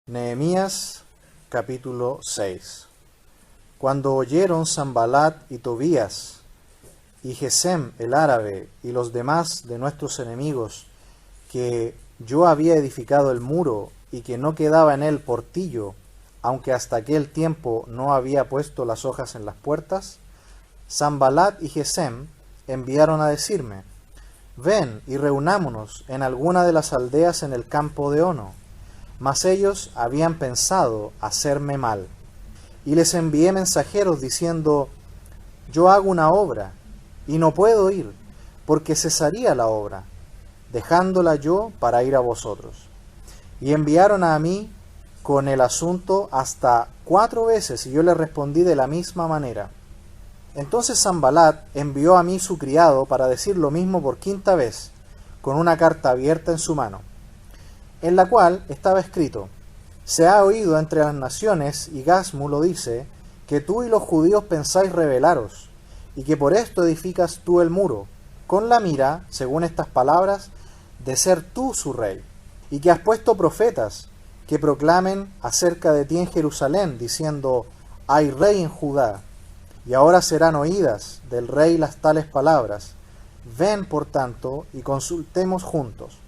Nehemías capítulo 6. Cuando oyeron Sanballat y Tobías y Gesem el árabe y los demás de nuestros enemigos que yo había edificado el muro y que no quedaba en él portillo, aunque hasta aquel tiempo no había puesto las hojas en las puertas, Sanballat y Gesem enviaron a decirme: ven y reunámonos en alguna de las aldeas en el campo de Ono. Mas ellos habían pensado hacerme mal. Y les envié mensajeros diciendo: yo hago una obra, y no puedo ir, porque cesaría la obra, dejándola yo para ir a vosotros. Y enviaron a mí con el asunto hasta 4 veces, y yo les respondí de la misma manera. Entonces Sanballat envió a mí su criado para decir lo mismo por 5ª vez, con una carta abierta en su mano, en la cual estaba escrito: se ha oído entre las naciones, y Gasmu lo dice, que tú y los judíos pensáis rebelaros, y que por esto edificas tú el muro, con la mira, según estas palabras, de ser tú su rey, y que has puesto profetas que proclamen acerca de ti en Jerusalén, diciendo: hay rey en Judá. Y ahora serán oídas del rey las tales palabras. Ven, por tanto, y consultemos juntos.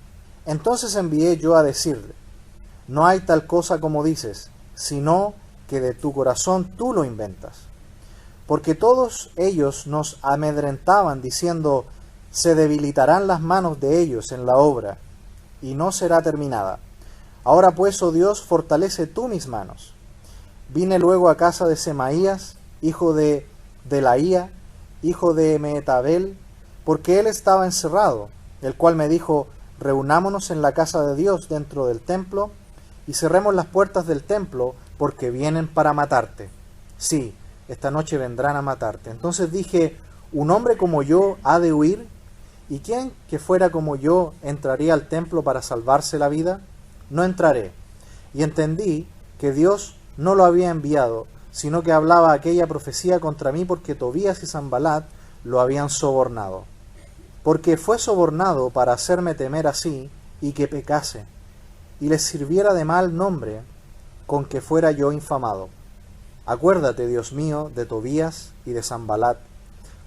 Entonces envié yo a decirle: no hay tal cosa como dices, sino que de tu corazón tú lo inventas. Porque todos ellos nos amedrentaban diciendo: se debilitarán las manos de ellos en la obra, y no será terminada. Ahora pues, oh Dios, fortalece tú mis manos. Vine luego a casa de Semaías, hijo de Delaía, hijo de Mehetabel, porque él estaba encerrado, el cual me dijo: reunámonos en la casa de Dios dentro del templo, y cerremos las puertas del templo, porque vienen para matarte. Sí, esta noche vendrán a matarte. Entonces dije: ¿un hombre como yo ha de huir? ¿Y quién que fuera como yo entraría al templo para salvarse la vida? No entraré. Y entendí que Dios no lo había enviado, sino que hablaba aquella profecía contra mí, porque Tobías y Sanballat lo habían sobornado. Porque fue sobornado para hacerme temer así, y que pecase, y les sirviera de mal nombre, con que fuera yo infamado. Acuérdate, Dios mío, de Tobías y de Sanballat,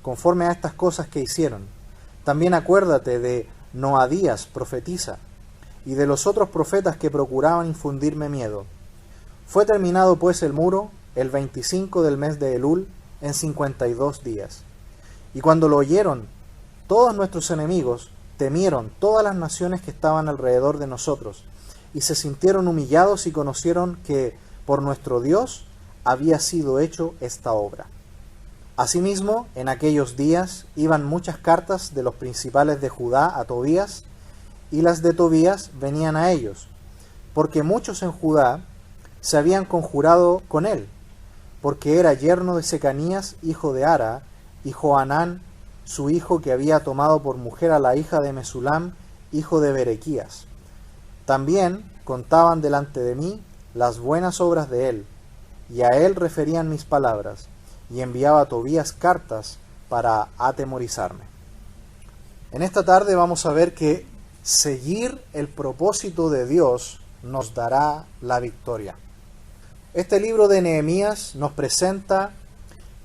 conforme a estas cosas que hicieron. También acuérdate de Noadías, profetisa, y de los otros profetas que procuraban infundirme miedo. Fue terminado pues el muro el 25 del mes de Elul, en 52 días. Y cuando lo oyeron todos nuestros enemigos, temieron todas las naciones que estaban alrededor de nosotros, y se sintieron humillados y conocieron que por nuestro Dios había sido hecho esta obra. Asimismo, en aquellos días iban muchas cartas de los principales de Judá a Tobías, y las de Tobías venían a ellos, porque muchos en Judá se habían conjurado con él, porque era yerno de Secanías, hijo de Ara, y Johanán, su hijo, que había tomado por mujer a la hija de Mesulam, hijo de Berequías. También contaban delante de mí las buenas obras de él, y a él referían mis palabras, y enviaba a Tobías cartas para atemorizarme. En esta tarde vamos a ver que seguir el propósito de Dios nos dará la victoria. Este libro de Nehemías nos presenta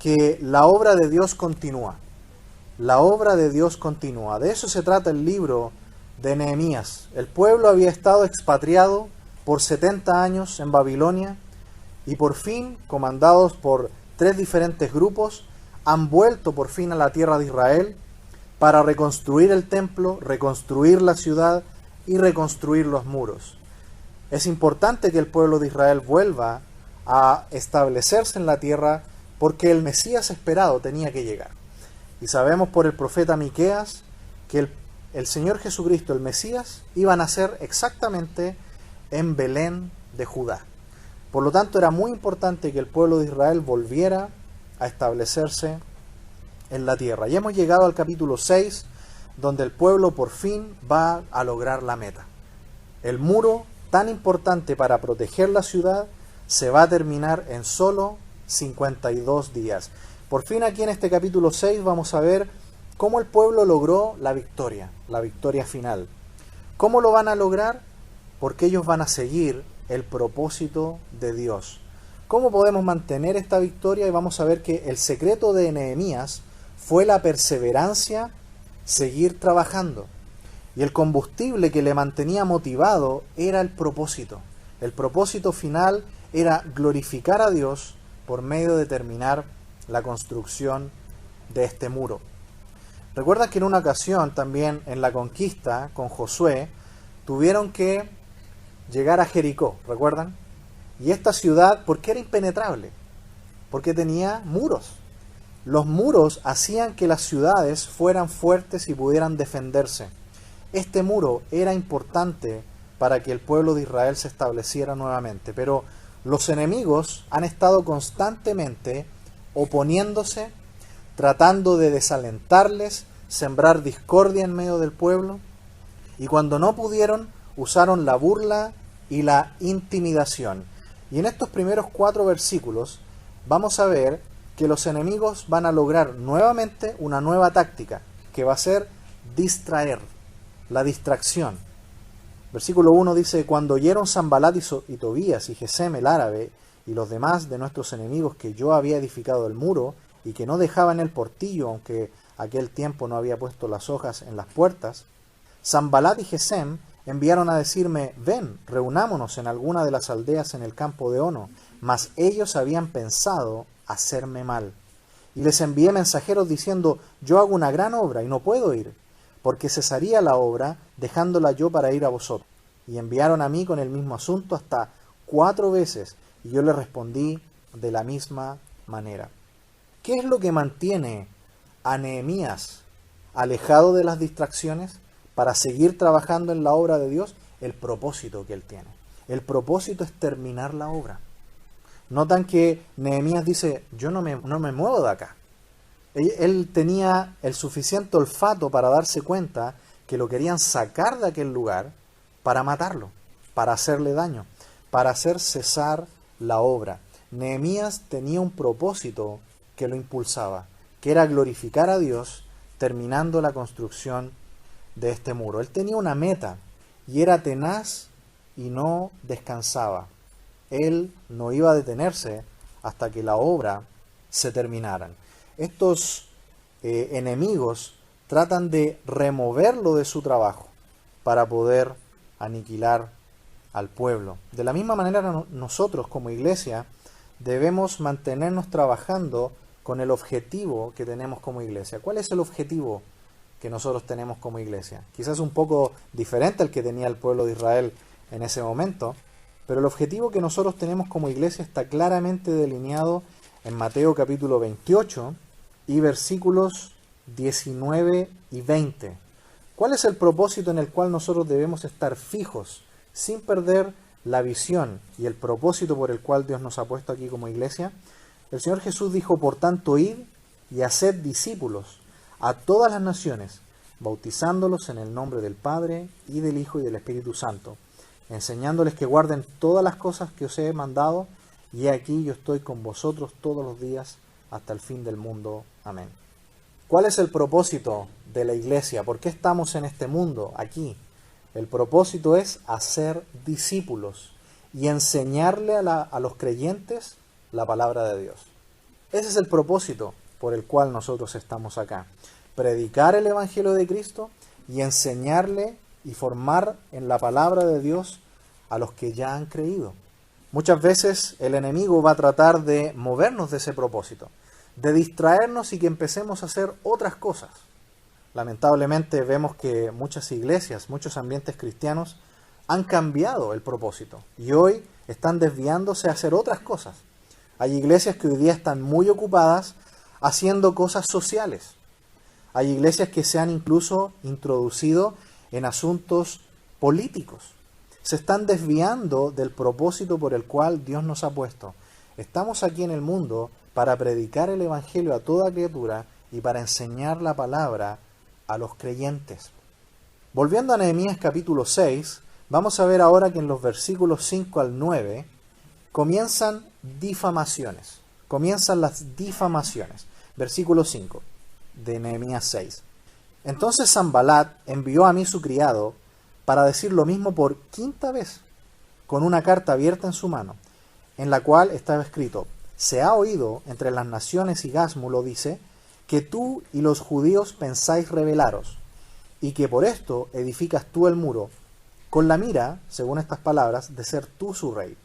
que la obra de Dios continúa. La obra de Dios continúa. De eso se trata el libro de Nehemías. El pueblo había estado expatriado por 70 años en Babilonia, y por fin, comandados por 3 diferentes grupos, han vuelto por fin a la tierra de Israel para reconstruir el templo, reconstruir la ciudad y reconstruir los muros. Es importante que el pueblo de Israel vuelva a establecerse en la tierra, porque el Mesías esperado tenía que llegar. Y sabemos por el profeta Miqueas que el Señor Jesucristo, el Mesías, iba a nacer exactamente en Belén de Judá. Por lo tanto, era muy importante que el pueblo de Israel volviera a establecerse en la tierra. Y hemos llegado al capítulo 6, donde el pueblo por fin va a lograr la meta. El muro, tan importante para proteger la ciudad, se va a terminar en solo 52 días. Por fin aquí en este capítulo 6 vamos a ver cómo el pueblo logró la victoria final. ¿Cómo lo van a lograr? Porque ellos van a seguir el propósito de Dios. ¿Cómo podemos mantener esta victoria? Y vamos a ver que el secreto de Nehemías fue la perseverancia, seguir trabajando. Y el combustible que le mantenía motivado era el propósito. El propósito final era glorificar a Dios por medio de terminar la construcción de este muro. Recuerdan que en una ocasión también en la conquista con Josué tuvieron que llegar a Jericó, ¿recuerdan? Y esta ciudad, ¿por qué era impenetrable? Porque tenía muros. Los muros hacían que las ciudades fueran fuertes y pudieran defenderse. Este muro era importante para que el pueblo de Israel se estableciera nuevamente, pero los enemigos han estado constantemente oponiéndose, tratando de desalentarles, sembrar discordia en medio del pueblo, y cuando no pudieron, usaron la burla y la intimidación. Y en estos primeros 4 versículos vamos a ver que los enemigos van a lograr nuevamente una nueva táctica, que va a ser distraer, la distracción. Versículo 1 dice: cuando oyeron Sanbalat y Tobías y Gesem el árabe y los demás de nuestros enemigos que yo había edificado el muro y que no dejaban el portillo, aunque aquel tiempo no había puesto las hojas en las puertas, Sanbalat y Gesem enviaron a decirme: ven, reunámonos en alguna de las aldeas en el campo de Ono. Mas ellos habían pensado hacerme mal. Y les envié mensajeros diciendo: yo hago una gran obra y no puedo ir, porque cesaría la obra dejándola yo para ir a vosotros. Y enviaron a mí con el mismo asunto hasta 4 veces, y yo les respondí de la misma manera. ¿Qué es lo que mantiene a Nehemías alejado de las distracciones para seguir trabajando en la obra de Dios? El propósito que él tiene. El propósito es terminar la obra. Notan que Nehemías dice: yo no me muevo de acá. Él tenía el suficiente olfato para darse cuenta que lo querían sacar de aquel lugar para matarlo, para hacerle daño, para hacer cesar la obra. Nehemías tenía un propósito que lo impulsaba, que era glorificar a Dios terminando la construcción de este muro. Él tenía una meta y era tenaz y no descansaba. Él no iba a detenerse hasta que la obra se terminara. Estos enemigos tratan de removerlo de su trabajo para poder aniquilar al pueblo. De la misma manera, nosotros como iglesia debemos mantenernos trabajando con el objetivo que tenemos como iglesia. ¿Cuál es el objetivo que nosotros tenemos como iglesia? Quizás un poco diferente al que tenía el pueblo de Israel en ese momento, pero el objetivo que nosotros tenemos como iglesia está claramente delineado en Mateo capítulo 28 y versículos 19 y 20. ¿Cuál es el propósito en el cual nosotros debemos estar fijos, sin perder la visión y el propósito por el cual Dios nos ha puesto aquí como iglesia? El Señor Jesús dijo: por tanto, id y haced discípulos a todas las naciones, bautizándolos en el nombre del Padre, y del Hijo, y del Espíritu Santo, enseñándoles que guarden todas las cosas que os he mandado, y aquí yo estoy con vosotros todos los días hasta el fin del mundo. Amén. ¿Cuál es el propósito de la iglesia? ¿Por qué estamos en este mundo, aquí? El propósito es hacer discípulos y enseñarle a los creyentes la palabra de Dios. Ese es el propósito por el cual nosotros estamos acá. Predicar el Evangelio de Cristo y enseñarle y formar en la palabra de Dios a los que ya han creído. Muchas veces el enemigo va a tratar de movernos de ese propósito, de distraernos y que empecemos a hacer otras cosas. Lamentablemente vemos que muchas iglesias, muchos ambientes cristianos han cambiado el propósito y hoy están desviándose a hacer otras cosas. Hay iglesias que hoy día están muy ocupadas haciendo cosas sociales. Hay iglesias que se han incluso introducido en asuntos políticos. Se están desviando del propósito por el cual Dios nos ha puesto. Estamos aquí en el mundo para predicar el Evangelio a toda criatura y para enseñar la palabra a los creyentes. Volviendo a Nehemías capítulo 6, vamos a ver ahora que en los versículos 5 al 9 comienzan difamaciones. Comienzan las difamaciones. Versículo 5 de Nehemías 6. Entonces Sanbalat envió a mí su criado para decir lo mismo por 5ª vez, con una carta abierta en su mano, en la cual estaba escrito: se ha oído entre las naciones, y Gásmulo dice, que tú y los judíos pensáis rebelaros, y que por esto edificas tú el muro, con la mira, según estas palabras, de ser tú su rey,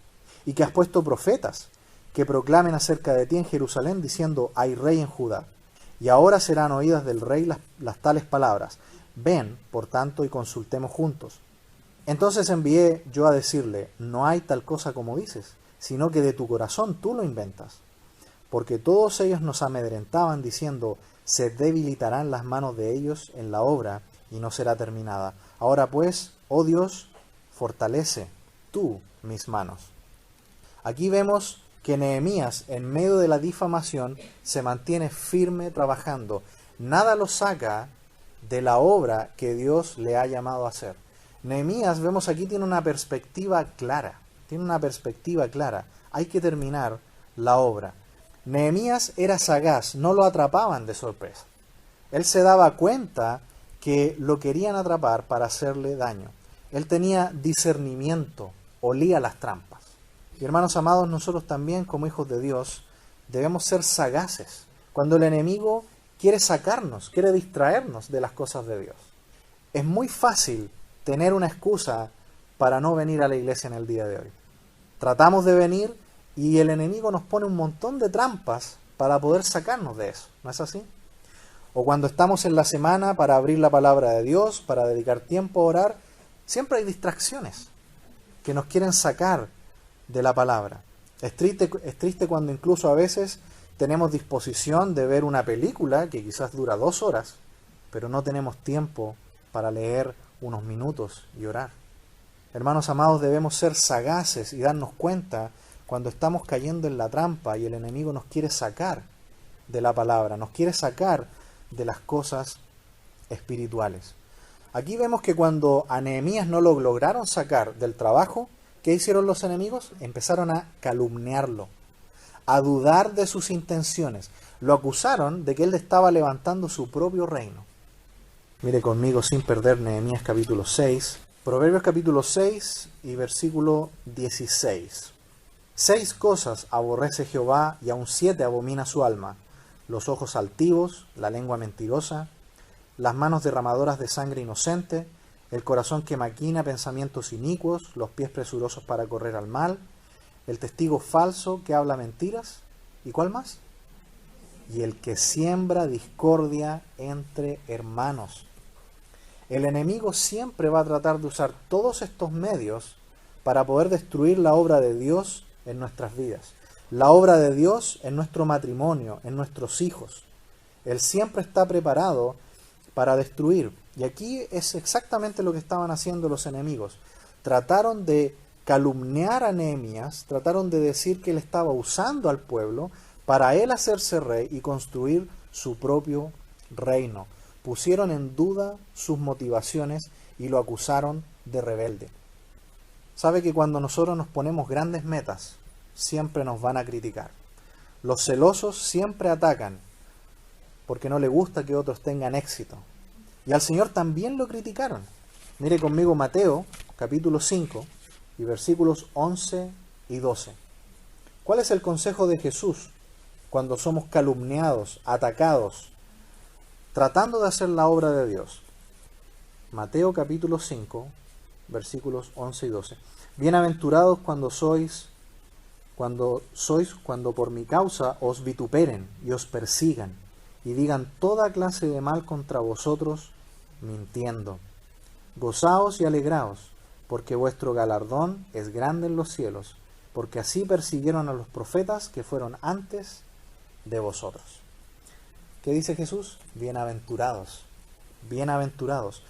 y que has puesto profetas que proclamen acerca de ti en Jerusalén, diciendo: hay rey en Judá. Y ahora serán oídas del rey las tales palabras: ven, por tanto, y consultemos juntos. Entonces envié yo a decirle: no hay tal cosa como dices, sino que de tu corazón tú lo inventas. Porque todos ellos nos amedrentaban, diciendo: se debilitarán las manos de ellos en la obra, y no será terminada. Ahora pues, oh Dios, fortalece tú mis manos. Aquí vemos que Nehemías, en medio de la difamación, se mantiene firme trabajando. Nada lo saca de la obra que Dios le ha llamado a hacer. Nehemías, vemos aquí, tiene una perspectiva clara. Hay que terminar la obra. Nehemías era sagaz, no lo atrapaban de sorpresa. Él se daba cuenta que lo querían atrapar para hacerle daño. Él tenía discernimiento, olía las trampas. Y hermanos amados, nosotros también, como hijos de Dios, debemos ser sagaces cuando el enemigo quiere sacarnos, quiere distraernos de las cosas de Dios. Es muy fácil tener una excusa para no venir a la iglesia en el día de hoy. Tratamos de venir y el enemigo nos pone un montón de trampas para poder sacarnos de eso, ¿no es así? O cuando estamos en la semana para abrir la palabra de Dios, para dedicar tiempo a orar, siempre hay distracciones que nos quieren sacar de la palabra. Es triste cuando incluso a veces tenemos disposición de ver una película que quizás dura 2 horas, pero no tenemos tiempo para leer unos minutos y orar. Hermanos amados, debemos ser sagaces y darnos cuenta cuando estamos cayendo en la trampa y el enemigo nos quiere sacar de la palabra, nos quiere sacar de las cosas espirituales. Aquí vemos que cuando a Nehemías no lo lograron sacar del trabajo, ¿qué hicieron los enemigos? Empezaron a calumniarlo, a dudar de sus intenciones. Lo acusaron de que él estaba levantando su propio reino. Mire conmigo sin perder Nehemías capítulo 6, Proverbios capítulo 6 y versículo 16. 6 cosas aborrece Jehová, y aun 7 abomina su alma: los ojos altivos, la lengua mentirosa, las manos derramadoras de sangre inocente, el corazón que maquina pensamientos inicuos, los pies presurosos para correr al mal, el testigo falso que habla mentiras, ¿y cuál más? Y el que siembra discordia entre hermanos. El enemigo siempre va a tratar de usar todos estos medios para poder destruir la obra de Dios en nuestras vidas, la obra de Dios en nuestro matrimonio, en nuestros hijos. Él siempre está preparado para destruir. Y aquí es exactamente lo que estaban haciendo los enemigos. Trataron de calumniar a Nehemías, trataron de decir que él estaba usando al pueblo para él hacerse rey y construir su propio reino. Pusieron en duda sus motivaciones y lo acusaron de rebelde. Sabe que cuando nosotros nos ponemos grandes metas, siempre nos van a criticar. Los celosos siempre atacan porque no les gusta que otros tengan éxito. Y al Señor también lo criticaron. Mire conmigo Mateo capítulo 5 y versículos 11 y 12. ¿Cuál es el consejo de Jesús cuando somos calumniados, atacados, tratando de hacer la obra de Dios? Mateo capítulo 5, versículos 11 y 12. Bienaventurados cuando por mi causa os vituperen y os persigan y digan toda clase de mal contra vosotros, mintiendo. Gozaos y alegraos, porque vuestro galardón es grande en los cielos, porque así persiguieron a los profetas que fueron antes de vosotros. ¿Qué dice Jesús? Bienaventurados, bienaventurados.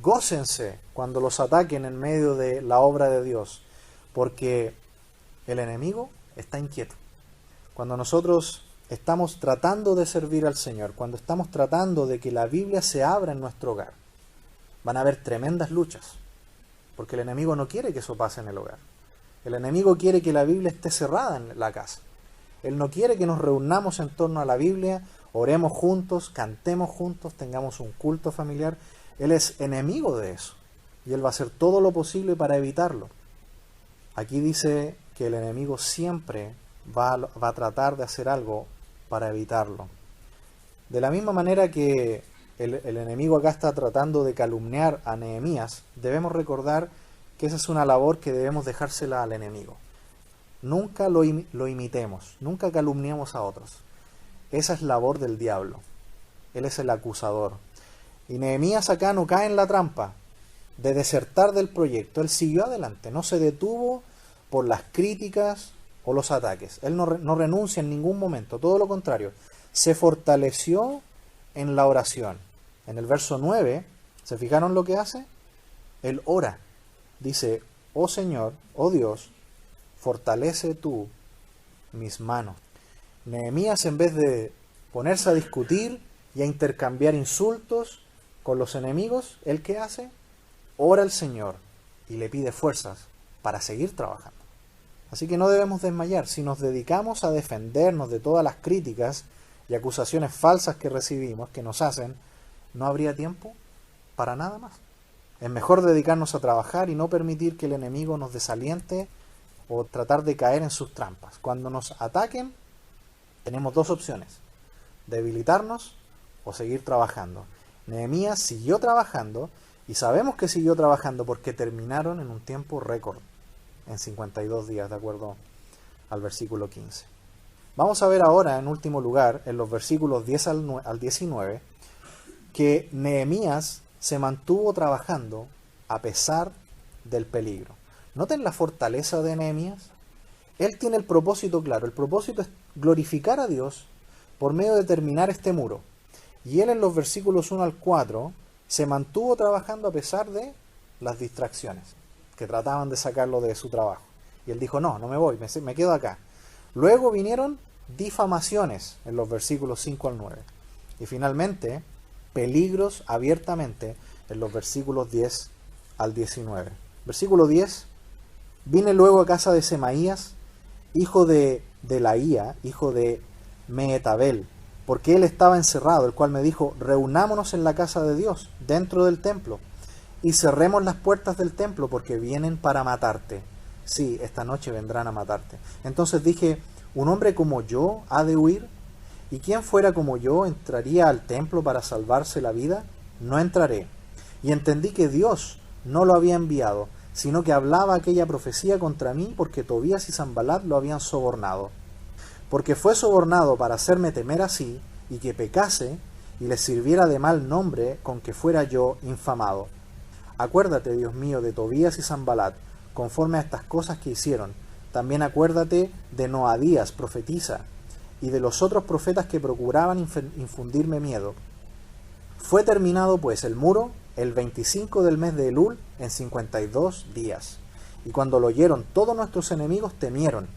Gócense cuando los ataquen en medio de la obra de Dios, porque el enemigo está inquieto. Cuando nosotros estamos tratando de servir al Señor, cuando estamos tratando de que la Biblia se abra en nuestro hogar, van a haber tremendas luchas, porque el enemigo no quiere que eso pase en el hogar. El enemigo quiere que la Biblia esté cerrada en la casa. Él no quiere que nos reunamos en torno a la Biblia, oremos juntos, cantemos juntos, tengamos un culto familiar. Él es enemigo de eso, y él va a hacer todo lo posible para evitarlo. Aquí dice que el enemigo siempre va a tratar de hacer algo para evitarlo. De la misma manera que el enemigo acá está tratando de calumniar a Nehemías, debemos recordar que esa es una labor que debemos dejársela al enemigo. Nunca lo imitemos, nunca calumniemos a otros. Esa es labor del diablo. Él es el acusador. Y Nehemías acá no cae en la trampa de desertar del proyecto. Él siguió adelante, no se detuvo por las críticas o los ataques. Él no renuncia en ningún momento, todo lo contrario. Se fortaleció en la oración. En el verso 9, ¿se fijaron lo que hace? Él ora. Dice, oh Señor, oh Dios, fortalece tú mis manos. Nehemías, en vez de ponerse a discutir y a intercambiar insultos con los enemigos, ¿él qué hace? Ora al Señor y le pide fuerzas para seguir trabajando. Así que no debemos desmayar. Si nos dedicamos a defendernos de todas las críticas y acusaciones falsas que recibimos, que nos hacen, no habría tiempo para nada más. Es mejor dedicarnos a trabajar y no permitir que el enemigo nos desaliente o tratar de caer en sus trampas. Cuando nos ataquen, tenemos dos opciones: debilitarnos o seguir trabajando. Nehemías siguió trabajando, y sabemos que siguió trabajando porque terminaron en un tiempo récord, en 52 días, de acuerdo al versículo 15. Vamos a ver ahora, en último lugar, en los versículos 10 al 19, que Nehemías se mantuvo trabajando a pesar del peligro. Noten la fortaleza de Nehemías. Él tiene el propósito claro. El propósito es glorificar a Dios por medio de terminar este muro. Y él, en los versículos 1 al 4, se mantuvo trabajando a pesar de las distracciones que trataban de sacarlo de su trabajo. Y él dijo, no me voy, me quedo acá. Luego vinieron difamaciones en los versículos 5 al 9. Y finalmente, peligros abiertamente en los versículos 10 al 19. Versículo 10. Vine luego a casa de Semaías, hijo de Delaía, hijo de Mehetabel, porque él estaba encerrado, el cual me dijo, reunámonos en la casa de Dios, dentro del templo, y cerremos las puertas del templo, porque vienen para matarte. Sí, esta noche vendrán a matarte. Entonces dije, ¿un hombre como yo ha de huir? ¿Y quién fuera como yo entraría al templo para salvarse la vida? No entraré. Y entendí que Dios no lo había enviado, sino que hablaba aquella profecía contra mí, porque Tobías y Sanbalat lo habían sobornado. Porque fue sobornado para hacerme temer así, y que pecase, y le sirviera de mal nombre con que fuera yo infamado. Acuérdate, Dios mío, de Tobías y Sanbalat, conforme a estas cosas que hicieron. También acuérdate de Noadías, profetisa, y de los otros profetas que procuraban infundirme miedo. Fue terminado pues el muro el 25 del mes de Elul en 52 días. Y cuando lo oyeron todos nuestros enemigos temieron.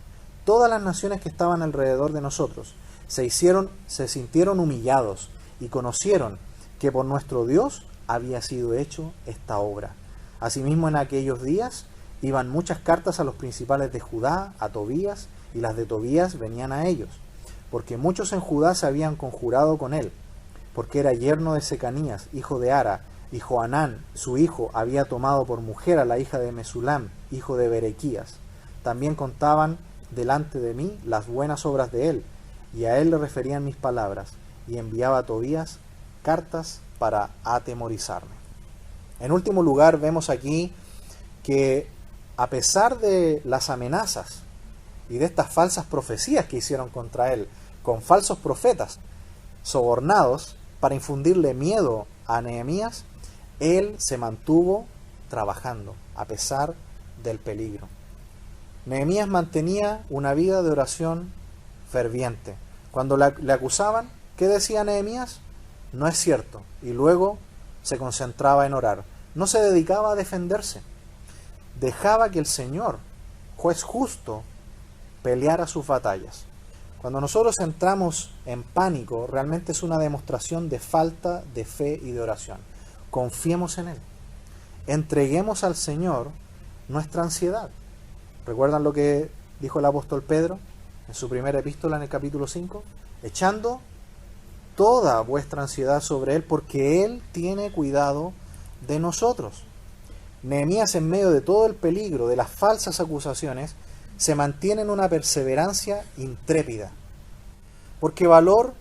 Todas las naciones que estaban alrededor de nosotros se sintieron humillados y conocieron que por nuestro Dios había sido hecho esta obra. Asimismo, en aquellos días iban muchas cartas a los principales de Judá, a Tobías, y las de Tobías venían a ellos, porque muchos en Judá se habían conjurado con él, porque era yerno de Secanías, hijo de Ara, y Joanán, su hijo, había tomado por mujer a la hija de Mesulam, hijo de Berequías. También contaban delante de mí las buenas obras de él, y a él le referían mis palabras, y enviaba a Tobías cartas para atemorizarme. En último lugar, vemos aquí que a pesar de las amenazas y de estas falsas profecías que hicieron contra él, con falsos profetas sobornados para infundirle miedo a Nehemías, él se mantuvo trabajando a pesar del peligro. Nehemías mantenía una vida de oración ferviente. Cuando le acusaban, ¿qué decía Nehemías? No es cierto. Y luego se concentraba en orar. No se dedicaba a defenderse. Dejaba que el Señor, juez justo, peleara sus batallas. Cuando nosotros entramos en pánico, realmente es una demostración de falta de fe y de oración. Confiemos en Él. Entreguemos al Señor nuestra ansiedad. ¿Recuerdan lo que dijo el apóstol Pedro en su primera epístola en el capítulo 5? Echando toda vuestra ansiedad sobre Él, porque Él tiene cuidado de nosotros. Nehemías, en medio de todo el peligro, de las falsas acusaciones, se mantiene en una perseverancia intrépida. Porque valor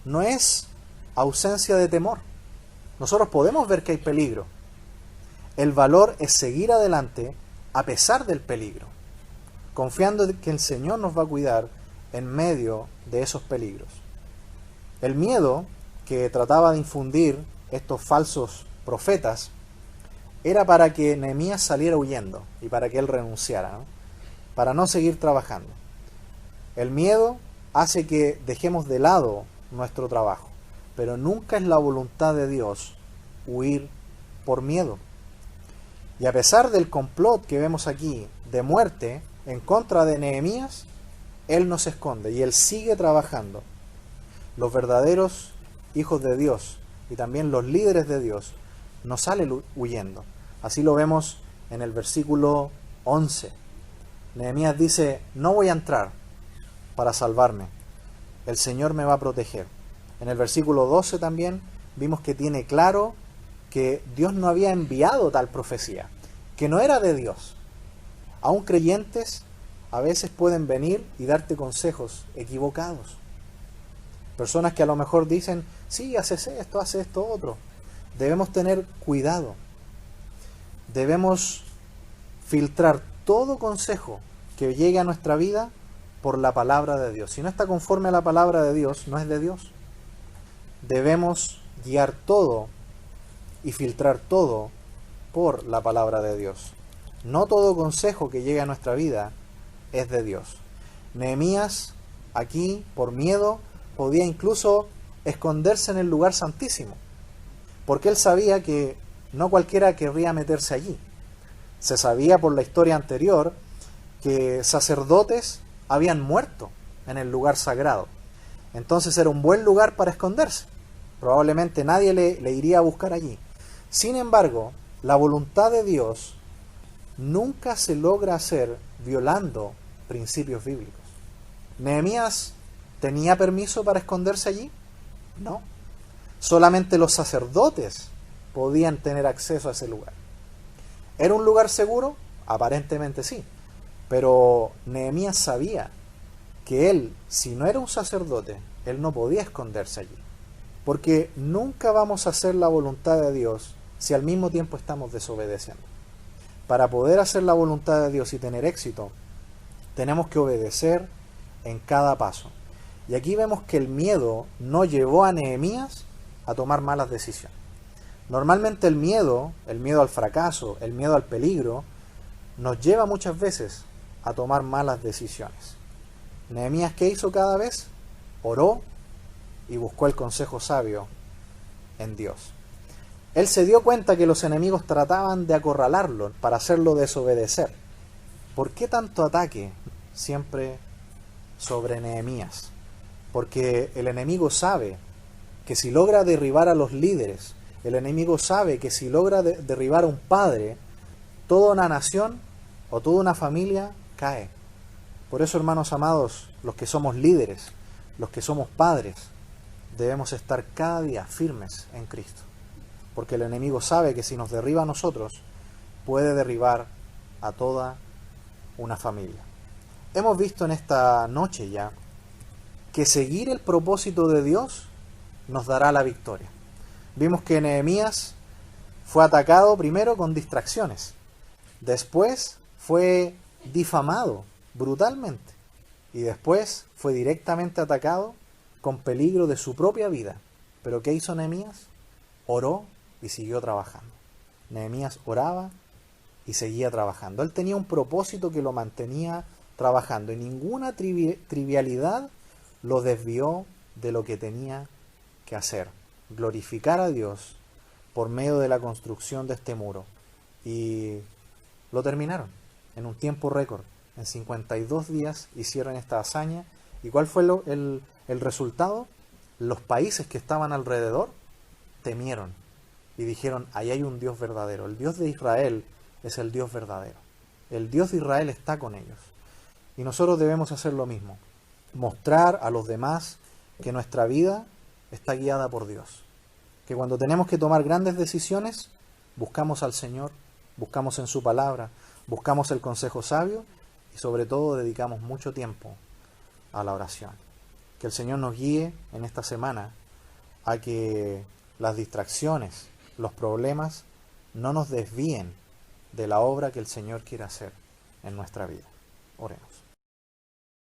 no es ausencia de temor. Nosotros podemos ver que hay peligro. El valor es seguir adelante a pesar del peligro, confiando en que el Señor nos va a cuidar en medio de esos peligros. El miedo que trataba de infundir estos falsos profetas era para que Nehemías saliera huyendo y para que él renunciara, ¿no? Para no seguir trabajando. El miedo hace que dejemos de lado nuestro trabajo, pero nunca es la voluntad de Dios huir por miedo. Y a pesar del complot que vemos aquí de muerte en contra de Nehemías, él no se esconde y él sigue trabajando. Los verdaderos hijos de Dios y también los líderes de Dios no salen huyendo. Así lo vemos en el versículo 11. Nehemías dice: no voy a entrar para salvarme, el Señor me va a proteger. En el versículo 12 también vimos que tiene claro que Dios no había enviado tal profecía, que no era de Dios. Aún creyentes a veces pueden venir y darte consejos equivocados. Personas que a lo mejor dicen: sí, haces esto otro. Debemos tener cuidado. Debemos filtrar todo consejo que llegue a nuestra vida por la palabra de Dios. Si no está conforme a la palabra de Dios, no es de Dios. Debemos guiar todo y filtrar todo por la palabra de Dios. No todo consejo que llegue a nuestra vida es de Dios. Nehemías, aquí, por miedo, podía incluso esconderse en el lugar santísimo, porque él sabía que no cualquiera querría meterse allí. Se sabía por la historia anterior que sacerdotes habían muerto en el lugar sagrado. Entonces era un buen lugar para esconderse. Probablemente nadie le iría a buscar allí. Sin embargo, la voluntad de Dios nunca se logra hacer violando principios bíblicos. ¿Nehemías tenía permiso para esconderse allí? No. Solamente los sacerdotes podían tener acceso a ese lugar. ¿Era un lugar seguro? Aparentemente sí. Pero Nehemías sabía que él, si no era un sacerdote, él no podía esconderse allí. Porque nunca vamos a hacer la voluntad de Dios si al mismo tiempo estamos desobedeciendo. Para poder hacer la voluntad de Dios y tener éxito, tenemos que obedecer en cada paso. Y aquí vemos que el miedo no llevó a Nehemías a tomar malas decisiones. Normalmente el miedo al fracaso, el miedo al peligro, nos lleva muchas veces a tomar malas decisiones. Nehemías, ¿qué hizo cada vez? Oró y buscó el consejo sabio en Dios. Él se dio cuenta que los enemigos trataban de acorralarlo para hacerlo desobedecer. ¿Por qué tanto ataque siempre sobre Nehemías? Porque el enemigo sabe que si logra derribar a los líderes, el enemigo sabe que si logra derribar a un padre, toda una nación o toda una familia cae. Por eso, hermanos amados, los que somos líderes, los que somos padres, debemos estar cada día firmes en Cristo. Porque el enemigo sabe que si nos derriba a nosotros, puede derribar a toda una familia. Hemos visto en esta noche ya que seguir el propósito de Dios nos dará la victoria. Vimos que Nehemías fue atacado primero con distracciones, después fue difamado brutalmente y después fue directamente atacado con peligro de su propia vida. ¿Pero qué hizo Nehemías? Oró y siguió trabajando. Nehemías oraba y seguía trabajando. Él tenía un propósito que lo mantenía trabajando y ninguna trivialidad lo desvió de lo que tenía que hacer: glorificar a Dios por medio de la construcción de este muro. Y lo terminaron en un tiempo récord. En 52 días hicieron esta hazaña. ¿Y cuál fue el resultado? Los países que estaban alrededor temieron y dijeron: ahí hay un Dios verdadero. El Dios de Israel es el Dios verdadero. El Dios de Israel está con ellos. Y nosotros debemos hacer lo mismo: mostrar a los demás que nuestra vida está guiada por Dios. Que cuando tenemos que tomar grandes decisiones, buscamos al Señor buscamos en su palabra, buscamos el consejo sabio y sobre todo dedicamos mucho tiempo a la oración. Que el Señor nos guíe en esta semana a que las distracciones, los problemas, no nos desvíen de la obra que el Señor quiere hacer en nuestra vida. Oremos.